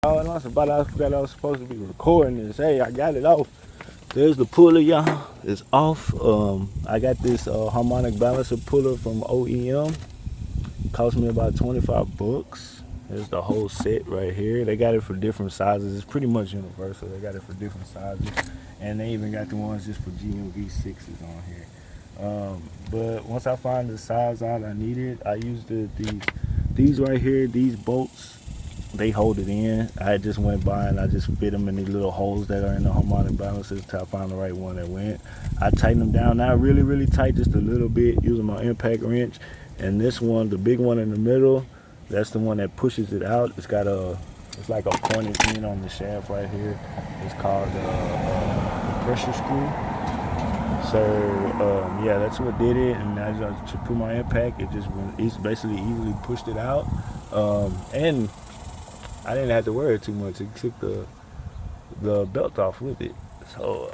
y'all. And I forgot I was supposed to be recording this. Hey, I got it off. There's the puller, y'all. It's off. I got this harmonic balancer puller from OEM. Cost me about 25 bucks. There's the whole set right here. They got it for different sizes. It's pretty much universal. They got it for different sizes. And they even got the ones just for GMV 6s on here. But once I find the size out I needed, I used these right here, these bolts. They hold it in. I just went by and I just fit them in these little holes that are in the harmonic balancers till I found the right one that went. I tighten them down, not really, really tight, just a little bit using my impact wrench. And this one, the big one in the middle, that's the one that pushes it out. It's got it's like a pointed pin on the shaft right here. It's called the pressure screw. So yeah, that's what did it. And as I just put my impact, it's basically easily pushed it out. And I didn't have to worry too much. It took the belt off with it. So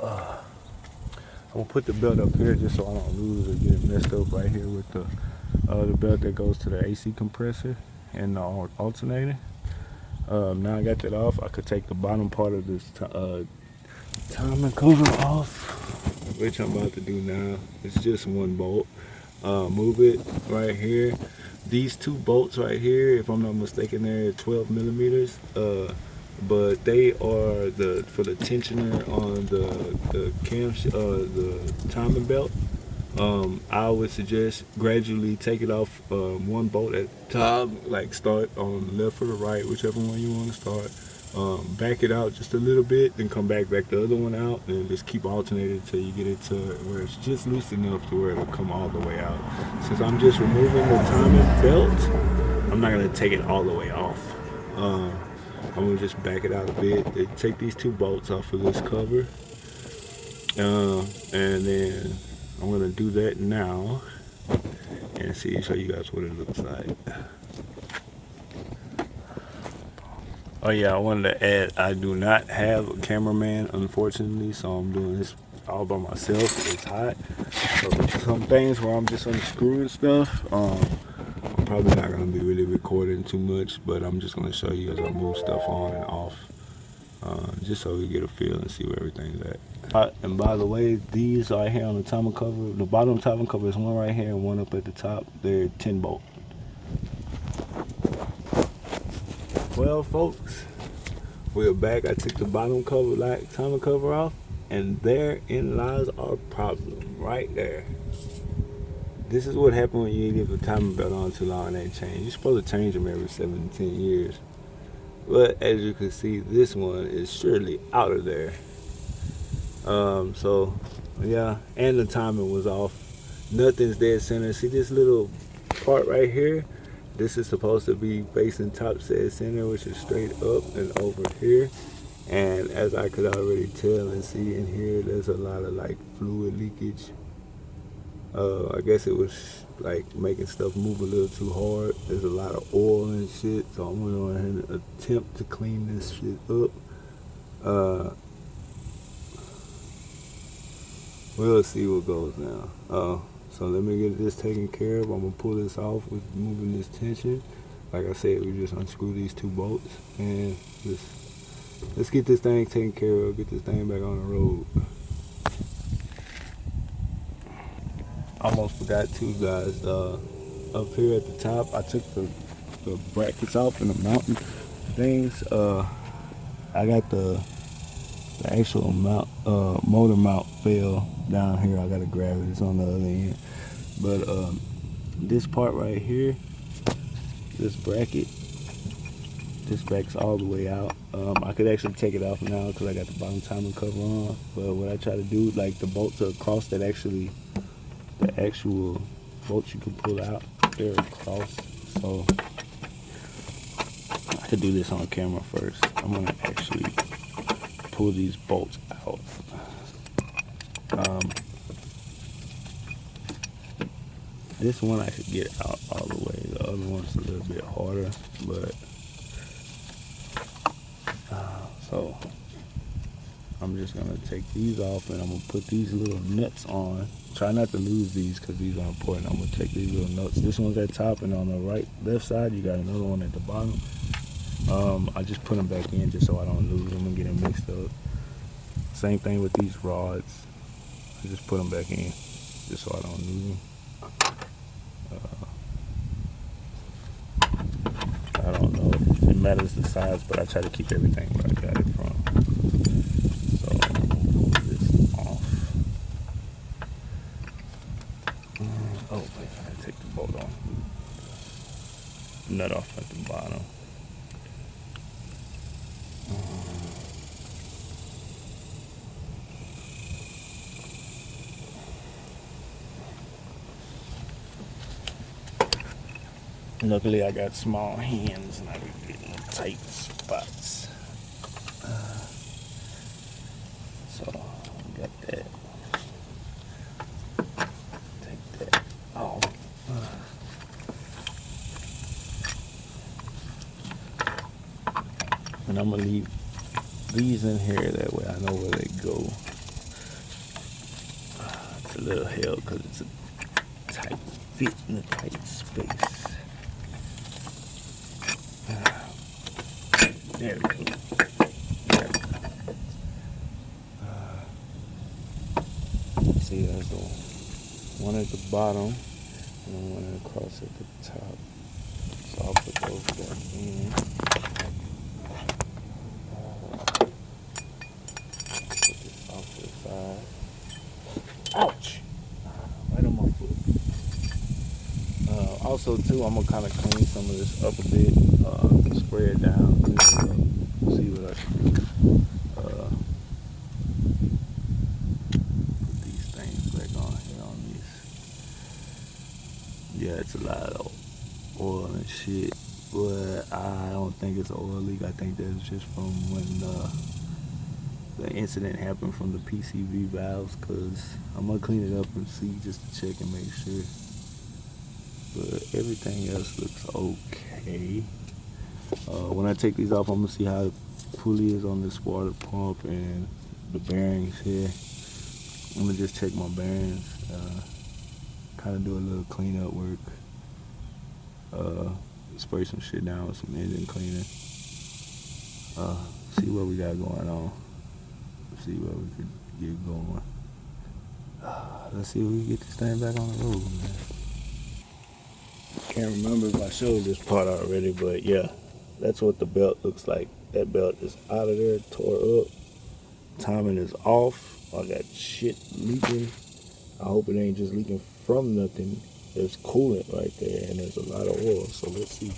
I'm gonna put the belt up here just so I don't lose or get it messed up right here with the belt that goes to the AC compressor and the alternator. Now I got that off. I could take the bottom part of this timing cover off, which I'm about to do now. It's just one bolt. Move it right here. These two bolts right here, if I'm not mistaken, they're 12 millimeters. But they are for the tensioner on the timing belt. I would suggest gradually take it off one bolt at a time, like start on the left or the right, whichever one you want to start. Back it out just a little bit, then come back the other one out, and just keep alternating until you get it to where it's just loose enough to where it'll come all the way out. Since I'm just removing the timing belt, I'm not going to take it all the way off. I'm going to just back it out a bit. Take these two bolts off of this cover, and then I'm going to do that now and show you guys what it looks like. Oh yeah, I wanted to add, I do not have a cameraman, unfortunately, so I'm doing this all by myself. It's hot. So some things where I'm just unscrewing stuff, I'm probably not going to be really recording too much, but I'm just going to show you as I move stuff on and off, just so we get a feel and see where everything's at. And by the way, these are here on the timing cover. The bottom timing cover is one right here and one up at the top. They're 10 bolt. Well, folks, we're back. I took the bottom cover, timing cover off, and therein lies our problem right there. This is what happened when you leave the timing belt on too long and they change. You're supposed to change them every 7 to 10 years. But as you can see, this one is surely out of there. So yeah, and the timing was off. Nothing's dead center. See this little part right here? This is supposed to be facing top dead center, which is straight up and over here. And as I could already tell and see in here, there's a lot of like fluid leakage. I guess it was like making stuff move a little too hard. There's a lot of oil and shit, so I'm gonna go ahead and attempt to clean this shit up. We'll see what goes now. So let me get this taken care of. I'm gonna pull this off with moving this tension. Like I said, we just unscrew these two bolts and let's get this thing taken care of, get this thing back on the road. Almost forgot too, guys. Up here at the top, I took the brackets off and the mounting things. I got the actual motor mount fell down here. I gotta grab it. It's on the other end. But this part right here, this bracket's all the way out. I could actually take it off now because I got the bottom timing cover on. But what I try to do, like the bolts are across the actual bolts you can pull out, they're across. So I could do this on camera first. I'm gonna actually pull these bolts out. This one I could get out all the way. The other one's a little bit harder, but so I'm just gonna take these off and I'm gonna put these little nuts on. Try not to lose these because these are important. I'm gonna take these little nuts. This one's at top, and on the left side you got another one at the bottom. I just put them back in just so I don't lose them and get them mixed up. Same thing with these rods. I just put them back in just so I don't lose them. I don't know if it matters the size, but I try to keep everything where I got it from. So move this off. Oh wait, I gotta take the bolt off. Nut off at the bottom. Luckily, I got small hands and I can get in tight spots. So, got that. Take that off. And I'm gonna leave these in here, that way I know where they go. It's a little hell because it's a tight fit in a tight space. There we go. See, there's the one at the bottom and one across at the top. So I'll put those back in. Put this off to the side. Ouch! Right on my foot. Also, too, I'm gonna kind of clean some of this up a bit, spray it down, clean it up, see what I can do. Put these things back on here on these. Yeah, it's a lot of oil and shit, but I don't think it's an oil leak. I think that's just from when the incident happened from the PCV valves, because I'm gonna clean it up and see just to check and make sure. But everything else looks okay. When I take these off, I'm gonna see how the pulley is on this water pump and the bearings here. I'm gonna just check my bearings, kind of do a little cleanup work, spray some shit down with some engine cleaner, see what we got going on, see what we could get going. Let's see if we can get this thing back on the road, man. Can't remember if I showed this part already, but yeah, that's what the belt looks like. That belt is out of there, tore up. Timing is off. I got shit leaking. I hope it ain't just leaking from nothing. There's coolant right there, and there's a lot of oil. So let's see.